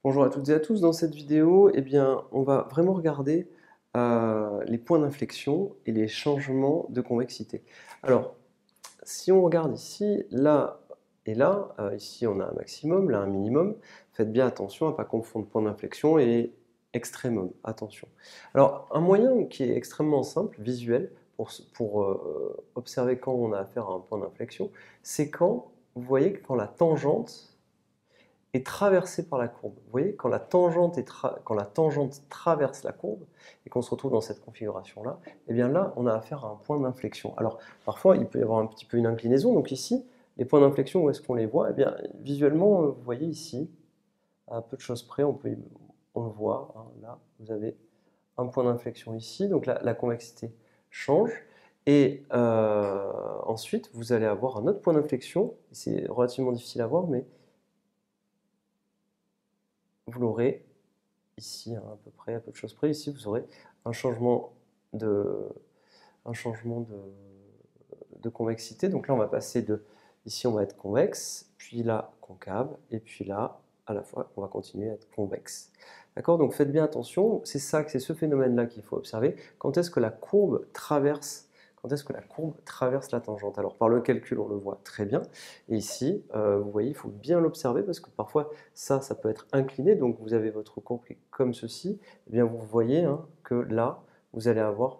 Bonjour à toutes et à tous, dans cette vidéo, on va vraiment regarder les points d'inflexion et les changements de convexité. Alors, si on regarde ici, là et là, ici on a un maximum, là un minimum, faites bien attention à ne pas confondre point d'inflexion et extrémum, attention. Alors, un moyen qui est extrêmement simple, visuel, pour observer quand on a affaire à un point d'inflexion, c'est quand, vous voyez, quand la tangente est traversée par la courbe. Vous voyez, quand la tangente traverse la courbe et qu'on se retrouve dans cette configuration-là, eh bien là, on a affaire à un point d'inflexion. Alors, parfois, il peut y avoir un petit peu une inclinaison. Donc ici, les points d'inflexion, où est-ce qu'on les voit? Eh bien, visuellement, vous voyez ici, à peu de choses près, on le voit. Hein, là, vous avez un point d'inflexion ici. Donc la convexité change. Et ensuite, vous allez avoir un autre point d'inflexion. C'est relativement difficile à voir, mais vous l'aurez ici, hein, à peu près, à peu de choses près. Ici, vous aurez un changement de, un changement de convexité. Donc là, on va passer de, ici, on va être convexe, puis là, concave, et puis là, à la fois, on va continuer à être convexe. D'accord? Donc faites bien attention, c'est ce phénomène-là qu'il faut observer. Quand est-ce que la courbe traverse la tangente? Alors par le calcul, on le voit très bien. Et ici, vous voyez, il faut bien l'observer parce que parfois, ça peut être incliné. Donc vous avez votre courbe qui est comme ceci. Eh bien, vous voyez hein, que là, vous allez avoir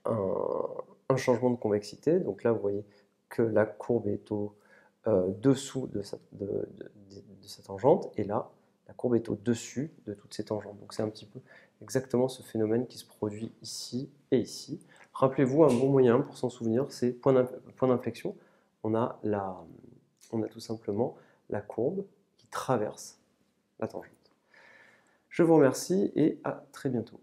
un changement de convexité. Donc là, vous voyez que la courbe est au-dessous de sa tangente, et là, la courbe est au-dessus de toutes ces tangentes. Donc c'est un petit peu exactement ce phénomène qui se produit ici et ici. Rappelez-vous, un bon moyen pour s'en souvenir, c'est point d'inflexion. On a, on a tout simplement la courbe qui traverse la tangente. Je vous remercie et à très bientôt.